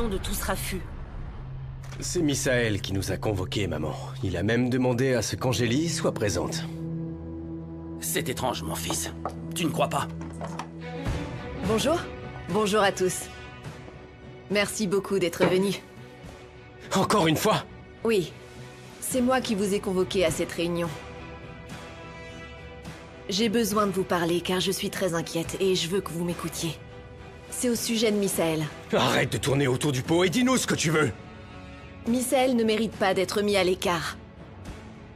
raison de tout ce raffut. C'est Misaël qui nous a convoqués, maman. Il a même demandé à ce qu'Angélie soit présente. C'est étrange, mon fils. Tu ne crois pas? Bonjour. Bonjour à tous. Merci beaucoup d'être venus. Encore une fois? Oui, c'est moi qui vous ai convoqué à cette réunion. J'ai besoin de vous parler car je suis très inquiète et je veux que vous m'écoutiez. C'est au sujet de Misaël. Arrête de tourner autour du pot et dis-nous ce que tu veux. Misaël ne mérite pas d'être mis à l'écart.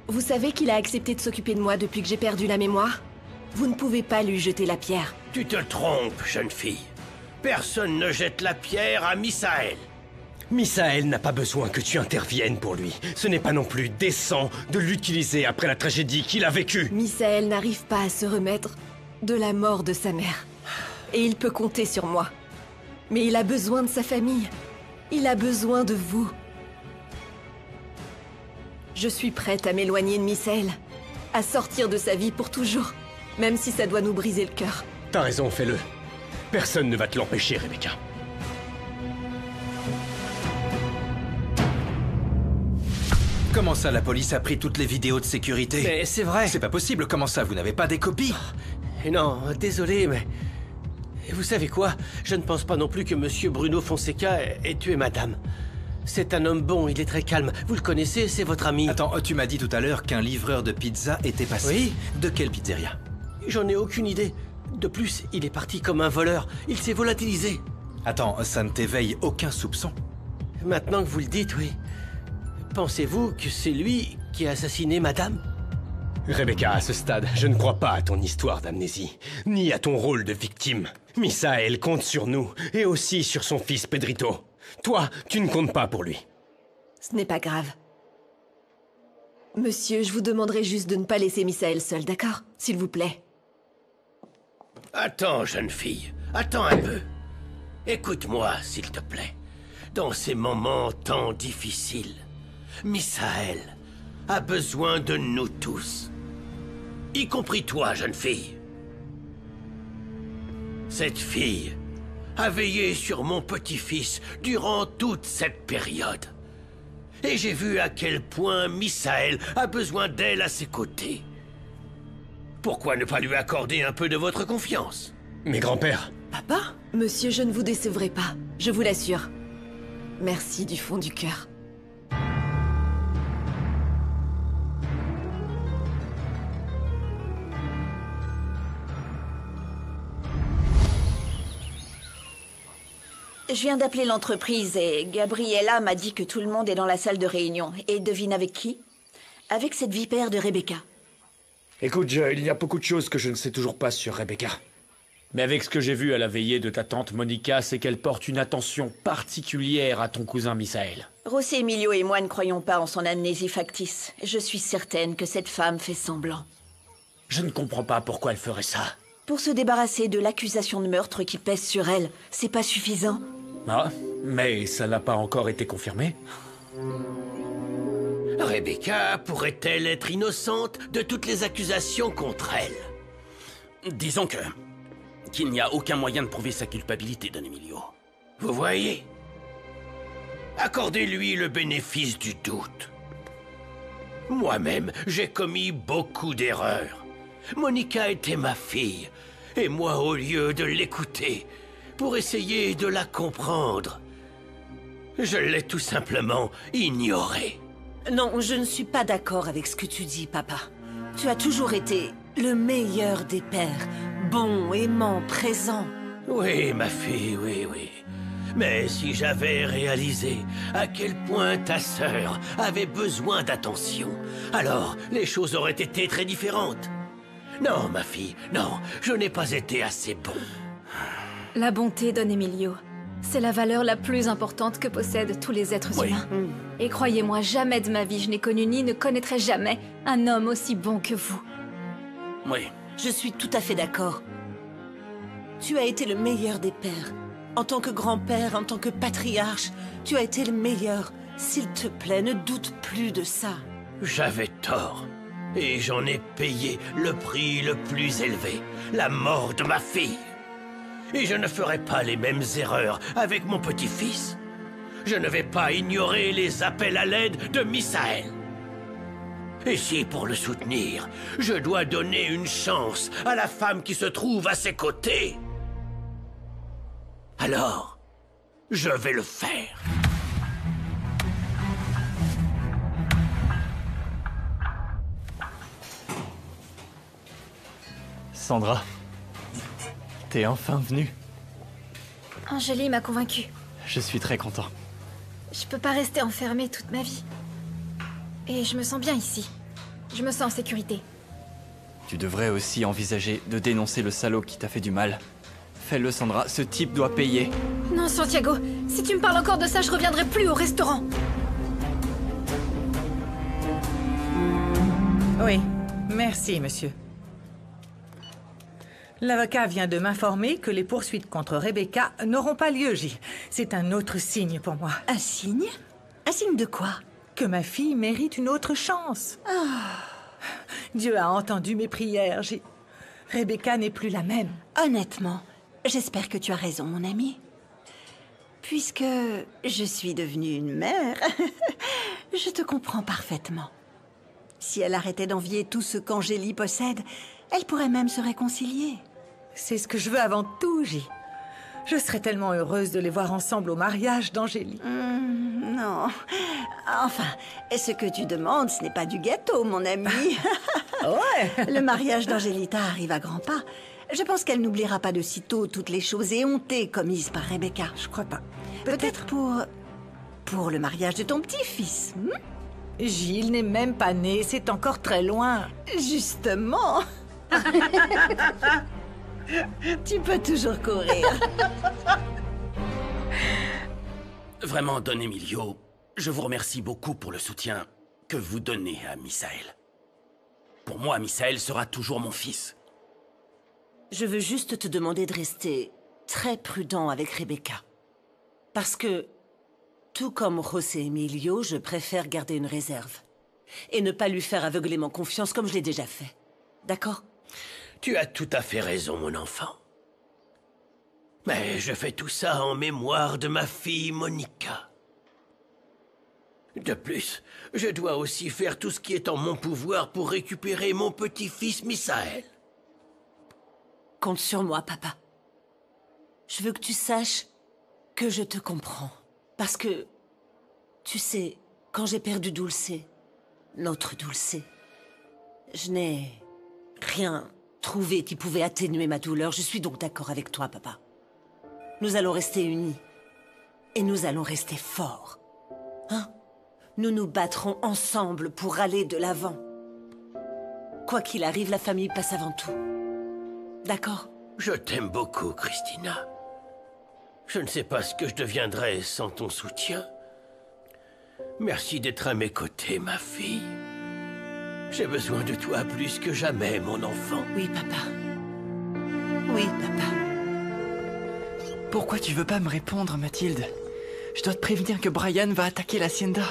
Vous savez qu'il a accepté de s'occuper de moi depuis que j'ai perdu la mémoire? Vous ne pouvez pas lui jeter la pierre. Tu te trompes, jeune fille. Personne ne jette la pierre à Misaël. Misaël n'a pas besoin que tu interviennes pour lui. Ce n'est pas non plus décent de l'utiliser après la tragédie qu'il a vécue. Misaël n'arrive pas à se remettre de la mort de sa mère. Et il peut compter sur moi. Mais il a besoin de sa famille. Il a besoin de vous. Je suis prête à m'éloigner de Misaël. À sortir de sa vie pour toujours. Même si ça doit nous briser le cœur. T'as raison, fais-le. Personne ne va te l'empêcher, Rebecca. Comment ça, la police a pris toutes les vidéos de sécurité? Mais c'est vrai. C'est pas possible, comment ça, vous n'avez pas des copies? Non, désolé, mais... Vous savez quoi? Je ne pense pas non plus que Monsieur Bruno Fonseca ait tué madame. C'est un homme bon, il est très calme. Vous le connaissez, c'est votre ami. Attends, tu m'as dit tout à l'heure qu'un livreur de pizza était passé. Oui. De quelle pizzeria? J'en ai aucune idée. De plus, il est parti comme un voleur. Il s'est volatilisé. Attends, ça ne t'éveille aucun soupçon? Maintenant que vous le dites, oui. Pensez-vous que c'est lui qui a assassiné madame? Rebecca, à ce stade, je ne crois pas à ton histoire d'amnésie, ni à ton rôle de victime. Misaël compte sur nous, et aussi sur son fils Pedrito. Toi, tu ne comptes pas pour lui. Ce n'est pas grave. Monsieur, je vous demanderai juste de ne pas laisser Misaël seul, d'accord? S'il vous plaît. Attends, jeune fille. Attends un peu. Écoute-moi, s'il te plaît. Dans ces moments tant difficiles, Misaël a besoin de nous tous. Y compris toi, jeune fille. Cette fille a veillé sur mon petit-fils durant toute cette période. Et j'ai vu à quel point Misaël a besoin d'elle à ses côtés. Pourquoi ne pas lui accorder un peu de votre confiance? Mais grand-père... Papa? Monsieur, je ne vous décevrai pas, je vous l'assure. Merci du fond du cœur. Je viens d'appeler l'entreprise et Gabriella m'a dit que tout le monde est dans la salle de réunion. Et devine avec qui? Avec cette vipère de Rebecca. Écoute, il y a beaucoup de choses que je ne sais toujours pas sur Rebecca. Mais avec ce que j'ai vu à la veillée de ta tante Monica, c'est qu'elle porte une attention particulière à ton cousin Misaël. Rosé, Emilio et moi ne croyons pas en son amnésie factice. Je suis certaine que cette femme fait semblant. Je ne comprends pas pourquoi elle ferait ça. Pour se débarrasser de l'accusation de meurtre qui pèse sur elle, c'est pas suffisant. Ah, mais ça n'a pas encore été confirmé. Rebecca pourrait-elle être innocente de toutes les accusations contre elle? Disons qu'il n'y a aucun moyen de prouver sa culpabilité, Don Emilio. Vous voyez? Accordez-lui le bénéfice du doute. Moi-même, j'ai commis beaucoup d'erreurs. Monica était ma fille, et moi, au lieu de l'écouter, pour essayer de la comprendre, je l'ai tout simplement ignorée. Non, je ne suis pas d'accord avec ce que tu dis, papa. Tu as toujours été le meilleur des pères. Bon, aimant, présent. Oui, ma fille, oui, oui. Mais si j'avais réalisé à quel point ta sœur avait besoin d'attention, alors les choses auraient été très différentes. Non, ma fille, non, je n'ai pas été assez bon. La bonté, Don Emilio, c'est la valeur la plus importante que possèdent tous les êtres humains. Et croyez-moi, jamais de ma vie je n'ai connu ni ne connaîtrai jamais un homme aussi bon que vous. Oui. Je suis tout à fait d'accord. Tu as été le meilleur des pères. En tant que grand-père, en tant que patriarche, tu as été le meilleur. S'il te plaît, ne doute plus de ça. J'avais tort. Et j'en ai payé le prix le plus élevé, la mort de ma fille. Et je ne ferai pas les mêmes erreurs avec mon petit-fils. je ne vais pas ignorer les appels à l'aide de Misaël. Et si, pour le soutenir, je dois donner une chance à la femme qui se trouve à ses côtés, alors, je vais le faire. Sandra, t'es enfin venue. Angélie m'a convaincue. Je suis très content. Je peux pas rester enfermée toute ma vie. Et je me sens bien ici. Je me sens en sécurité. Tu devrais aussi envisager de dénoncer le salaud qui t'a fait du mal. Fais-le, Sandra, ce type doit payer. Non, Santiago, si tu me parles encore de ça, je reviendrai plus au restaurant. Oui, merci, monsieur. L'avocat vient de m'informer que les poursuites contre Rebecca n'auront pas lieu, J. C'est un autre signe pour moi. Un signe? Un signe de quoi? Que ma fille mérite une autre chance. Dieu a entendu mes prières, J. Rebecca n'est plus la même. Honnêtement, j'espère que tu as raison, mon ami. Puisque je suis devenue une mère, je te comprends parfaitement. Si elle arrêtait d'envier tout ce qu'Angélie possède, elle pourrait même se réconcilier. C'est ce que je veux avant tout, J. Je serais tellement heureuse de les voir ensemble au mariage d'Angélie. Non. Enfin, ce que tu demandes, ce n'est pas du gâteau, mon ami. Ouais. Le mariage d'Angélita arrive à grands pas. Je pense qu'elle n'oubliera pas de sitôt toutes les choses éhontées commises par Rebecca. Je crois pas. Peut-être pour le mariage de ton petit-fils. Gilles n'est même pas né, c'est encore très loin. Justement. Tu peux toujours courir. Vraiment, Don Emilio, je vous remercie beaucoup pour le soutien que vous donnez à Misaël. Pour moi, Misaël sera toujours mon fils. Je veux juste te demander de rester très prudent avec Rebecca. Parce que, tout comme José Emilio, je préfère garder une réserve. Et ne pas lui faire aveuglément confiance comme je l'ai déjà fait. D'accord? Tu as tout à fait raison, mon enfant. Mais je fais tout ça en mémoire de ma fille Monica. De plus, je dois aussi faire tout ce qui est en mon pouvoir pour récupérer mon petit-fils Misaël. Compte sur moi, papa. Je veux que tu saches que je te comprends. Parce que, tu sais, quand j'ai perdu Dulcé, notre Dulcé, je n'ai rien trouvé qui pouvait atténuer ma douleur. Je suis donc d'accord avec toi, papa. Nous allons rester unis. Et nous allons rester forts. Hein? Nous nous battrons ensemble pour aller de l'avant. Quoi qu'il arrive, la famille passe avant tout. D'accord? Je t'aime beaucoup, Christina. Je ne sais pas ce que je deviendrais sans ton soutien. Merci d'être à mes côtés, ma fille. J'ai besoin de toi plus que jamais, mon enfant. Oui, papa. Oui, papa. Pourquoi tu veux pas me répondre, Mathilde? Je dois te prévenir que Brian va attaquer l'hacienda.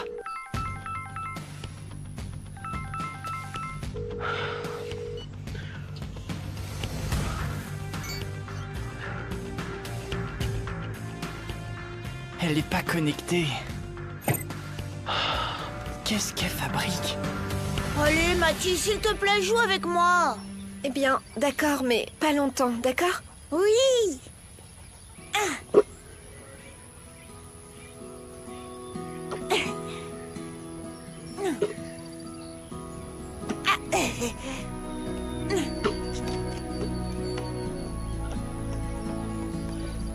Elle n'est pas connectée. Qu'est-ce qu'elle fabrique? Allez, Mathilde, s'il te plaît, joue avec moi. Eh bien, d'accord, mais pas longtemps, d'accord? Oui.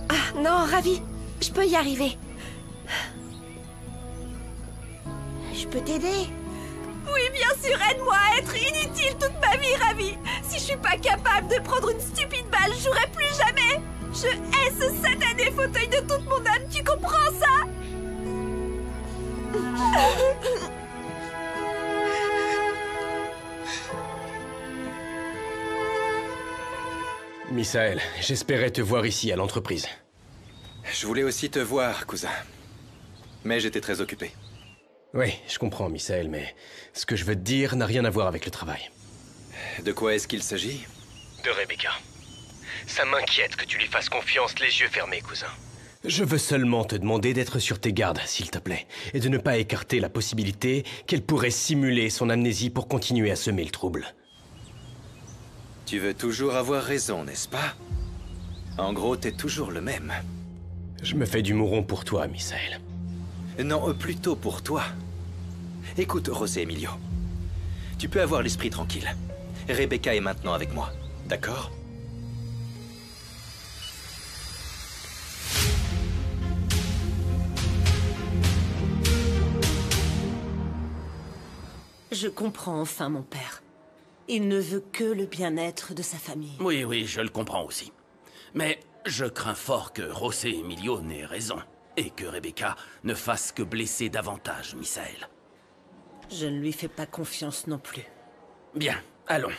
Ah, non, Ravi, je peux y arriver. Je peux t'aider? Oui, bien sûr, aide-moi à être inutile toute ma vie, Ravi. Si je suis pas capable de prendre une stupide balle, je jouerai plus jamais. Je hais ce satané fauteuil de toute mon âme, tu comprends ça? Misaël, j'espérais te voir ici à l'entreprise. Je voulais aussi te voir, cousin. Mais j'étais très occupé. Oui, je comprends, Misaël, mais ce que je veux te dire n'a rien à voir avec le travail. De quoi est-ce qu'il s'agit? De Rebecca. Ça m'inquiète que tu lui fasses confiance les yeux fermés, cousin. Je veux seulement te demander d'être sur tes gardes, s'il te plaît, et de ne pas écarter la possibilité qu'elle pourrait simuler son amnésie pour continuer à semer le trouble. Tu veux toujours avoir raison, n'est-ce pas? En gros, t'es toujours le même. Je me fais du mouron pour toi, Misael. Non, plutôt pour toi. Écoute, José Emilio. Tu peux avoir l'esprit tranquille. Rebecca est maintenant avec moi, d'accord? Je comprends enfin mon père. Il ne veut que le bien-être de sa famille. Oui, oui, je le comprends aussi. Mais je crains fort que José Emilio n'ait raison, et que Rebecca ne fasse que blesser davantage Misael. Je ne lui fais pas confiance non plus. Bien, allons.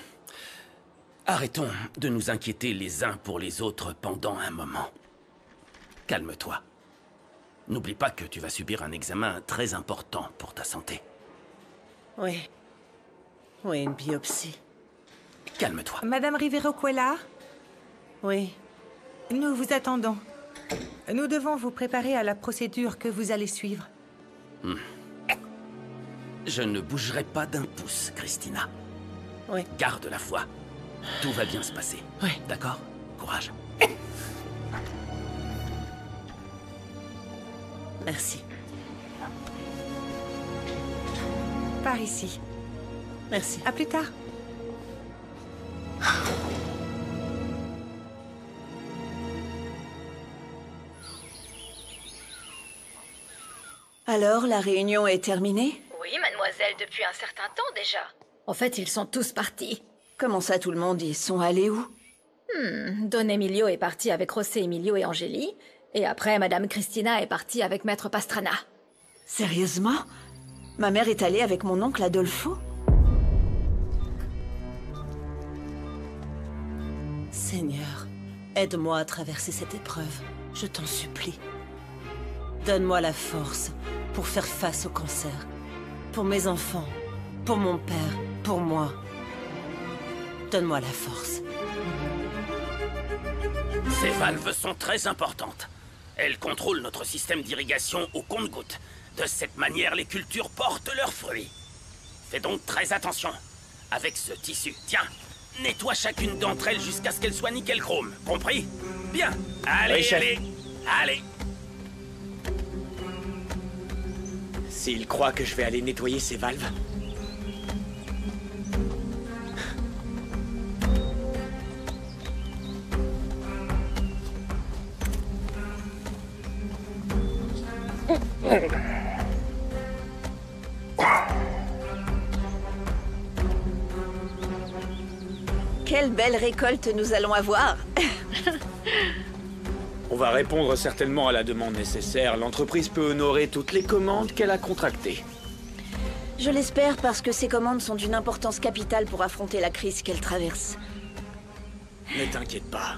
Arrêtons de nous inquiéter les uns pour les autres pendant un moment. Calme-toi. N'oublie pas que tu vas subir un examen très important pour ta santé. Oui. Oui, une biopsie. Calme-toi. Madame Rivero-Cuellar? Oui. Nous vous attendons. Nous devons vous préparer à la procédure que vous allez suivre. Je ne bougerai pas d'un pouce, Christina. Oui. Garde la foi. Tout va bien se passer. Oui. D'accord? Courage. Merci. Par ici. Merci. À plus tard. Alors, la réunion est terminée? Oui, mademoiselle, depuis un certain temps déjà. En fait, ils sont tous partis. Comment ça, tout le monde? Ils sont allés où? Don Emilio est parti avec José Emilio et Angélie, et après, Madame Cristina est partie avec Maître Pastrana. Sérieusement? Ma mère est allée avec mon oncle Adolfo? Seigneur, aide-moi à traverser cette épreuve. Je t'en supplie. Donne-moi la force pour faire face au cancer. Pour mes enfants, pour mon père, pour moi. Donne-moi la force. Ces valves sont très importantes. Elles contrôlent notre système d'irrigation au compte-gouttes. De cette manière, les cultures portent leurs fruits. Fais donc très attention. Avec ce tissu, tiens, nettoie chacune d'entre elles jusqu'à ce qu'elles soient nickel chrome. Compris? Bien. Allez, Oui, chef. allez, allez. S'il croit que je vais aller nettoyer ces valves... Quelle belle récolte nous allons avoir! On va répondre certainement à la demande nécessaire. L'entreprise peut honorer toutes les commandes qu'elle a contractées. Je l'espère parce que ces commandes sont d'une importance capitale pour affronter la crise qu'elle traverse. Ne t'inquiète pas.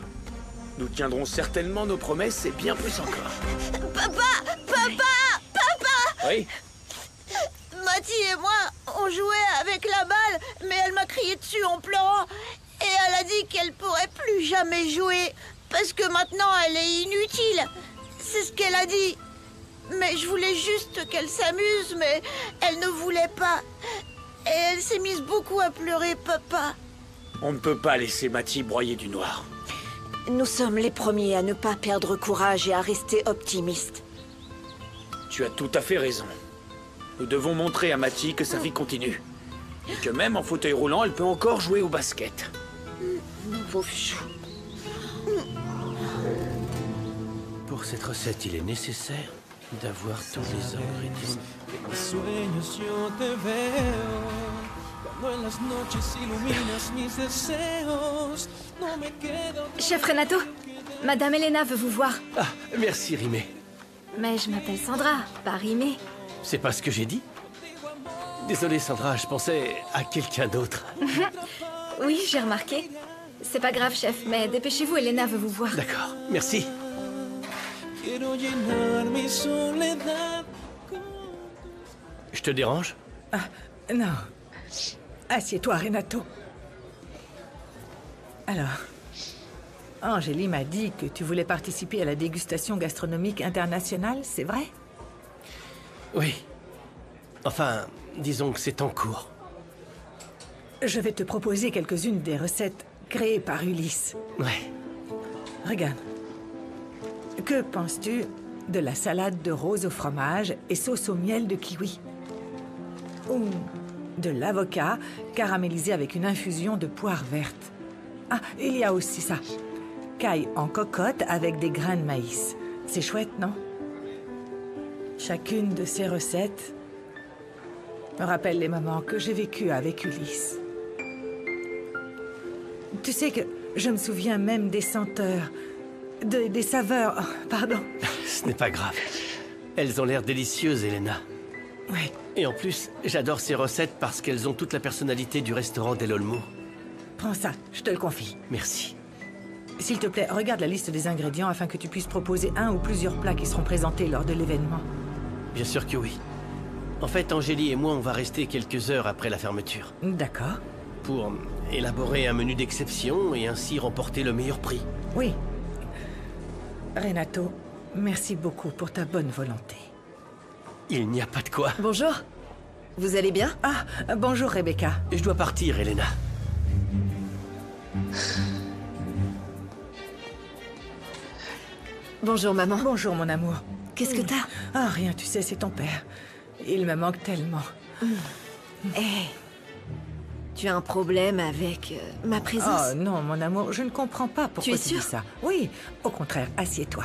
Nous tiendrons certainement nos promesses et bien plus encore. Papa! Papa! Papa! Oui? Matty et moi, on jouait avec la balle, mais elle m'a crié dessus en pleurant. Et elle a dit qu'elle pourrait plus jamais jouer, parce que maintenant elle est inutile. C'est ce qu'elle a dit. Mais je voulais juste qu'elle s'amuse, mais elle ne voulait pas. Et elle s'est mise beaucoup à pleurer, papa. On ne peut pas laisser Matty broyer du noir. Nous sommes les premiers à ne pas perdre courage et à rester optimistes. Tu as tout à fait raison. Nous devons montrer à Matty que sa vie continue. Et que même en fauteuil roulant, elle peut encore jouer au basket. Pauvre chou. Pour cette recette, il est nécessaire d'avoir tous les ingrédients. Sueños yo te veo, cuando en las noches iluminas mis deseos, no me quedo. Chef Renato, Madame Elena veut vous voir. Ah, merci Rimé. Mais je m'appelle Sandra, pas Rimé. C'est pas ce que j'ai dit? Désolé Sandra, je pensais à quelqu'un d'autre. Oui, j'ai remarqué. C'est pas grave, chef, mais dépêchez-vous, Elena veut vous voir. D'accord, merci. Je te dérange? Ah, non. Assieds-toi, Renato. Alors, Angélie m'a dit que tu voulais participer à la dégustation gastronomique internationale, c'est vrai? Oui. Enfin, disons que c'est en cours. Je vais te proposer quelques-unes des recettes créées par Ulysse. Ouais. Regarde. Que penses-tu de la salade de rose au fromage et sauce au miel de kiwi? Ou de l'avocat caramélisé avec une infusion de poire verte? Ah, il y a aussi ça. Caille en cocotte avec des grains de maïs. C'est chouette, non? Chacune de ces recettes me rappelle les moments que j'ai vécus avec Ulysse. Tu sais que je me souviens même des senteurs, des saveurs, pardon. Ce n'est pas grave. Elles ont l'air délicieuses, Elena. Ouais. Et en plus, j'adore ces recettes parce qu'elles ont toute la personnalité du restaurant d'El Olmo. Prends ça, je te le confie. Merci. S'il te plaît, regarde la liste des ingrédients afin que tu puisses proposer un ou plusieurs plats qui seront présentés lors de l'événement. Bien sûr que oui. En fait, Angélie et moi, on va rester quelques heures après la fermeture. D'accord. Pour élaborer un menu d'exception et ainsi remporter le meilleur prix. Oui. Renato, merci beaucoup pour ta bonne volonté. Il n'y a pas de quoi. Bonjour. Vous allez bien? Ah, bonjour Rebecca. Je dois partir, Elena. Bonjour, maman. Bonjour, mon amour. Qu'est-ce que t'as? Ah, rien, tu sais, c'est ton père. Il me manque tellement. Hé, tu as un problème avec ma présence? Oh non, mon amour, je ne comprends pas pourquoi tu dis ça. Oui, au contraire, assieds-toi.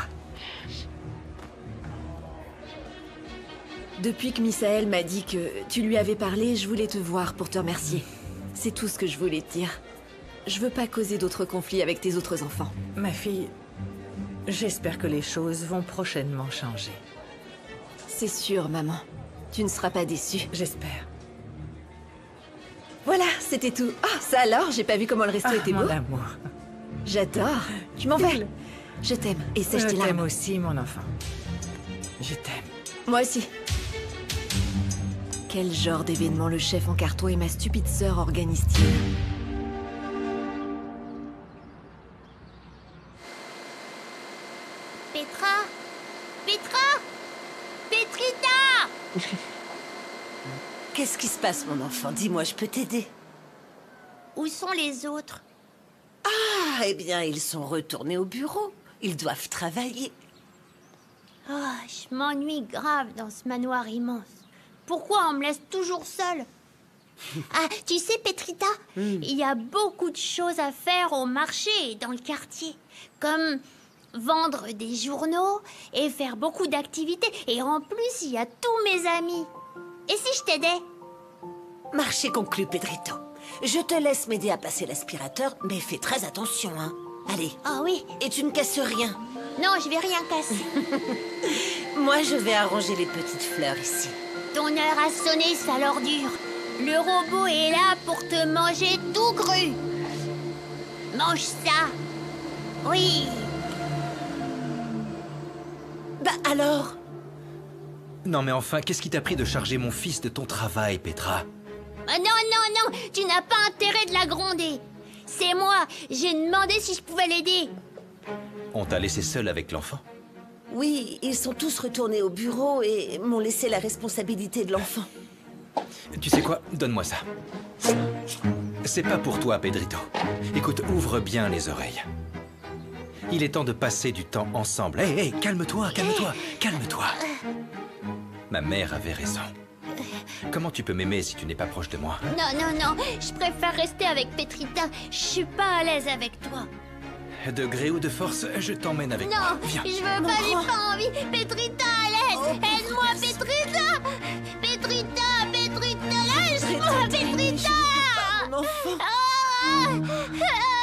Depuis que Misaël m'a dit que tu lui avais parlé, je voulais te voir pour te remercier. C'est tout ce que je voulais te dire. Je veux pas causer d'autres conflits avec tes autres enfants. Ma fille, j'espère que les choses vont prochainement changer. C'est sûr, maman. Tu ne seras pas déçue. J'espère. Voilà, c'était tout. Ah, ça alors? J'ai pas vu comment le resto était beau. Mon amour. J'adore. Tu m'en veux? Je t'aime. Et sèche tes larmes. Je t'aime aussi, mon enfant. Je t'aime. Moi aussi. Quel genre d'événement le chef en carton et ma stupide sœur organisent-ils? Petra! Petra! Petrita! Qu'est-ce qui se passe, mon enfant? Dis-moi, je peux t'aider. Où sont les autres? Ah, eh bien, ils sont retournés au bureau. Ils doivent travailler. Oh, je m'ennuie grave dans ce manoir immense. Pourquoi on me laisse toujours seule? Ah, tu sais, Petrita, il y a beaucoup de choses à faire au marché et dans le quartier. Comme vendre des journaux et faire beaucoup d'activités. Et en plus, il y a tous mes amis. Et si je t'aidais? Marché conclu, Pedrito. Je te laisse m'aider à passer l'aspirateur, mais fais très attention, hein. Allez. Ah oui. Et tu ne casses rien. Non, je vais rien casser. Moi, je vais arranger les petites fleurs ici. Ton heure a sonné, sale ordure. Le robot est là pour te manger tout cru. Mange ça. Oui. Bah alors? Non mais enfin, qu'est-ce qui t'a pris de charger mon fils de ton travail, Petra? Non, non, non, tu n'as pas intérêt de la gronder. C'est moi, j'ai demandé si je pouvais l'aider. On t'a laissé seul avec l'enfant? Oui, ils sont tous retournés au bureau et m'ont laissé la responsabilité de l'enfant. Tu sais quoi? Donne-moi ça. C'est pas pour toi, Pedrito. Écoute, ouvre bien les oreilles. Il est temps de passer du temps ensemble. Hé, hey, calme-toi, calme-toi, calme-toi. Ma mère avait raison. Comment tu peux m'aimer si tu n'es pas proche de moi? Non, non, non, je préfère rester avec Petrita. Je suis pas à l'aise avec toi. De gré ou de force, je t'emmène avec moi. Non, Viens. je veux pas, j'ai pas envie. Petrita, à l'aide. Aide-moi, Petrita. Petrita, Petrita, lâche-moi, Petrita. Mon enfant. Ah, ah.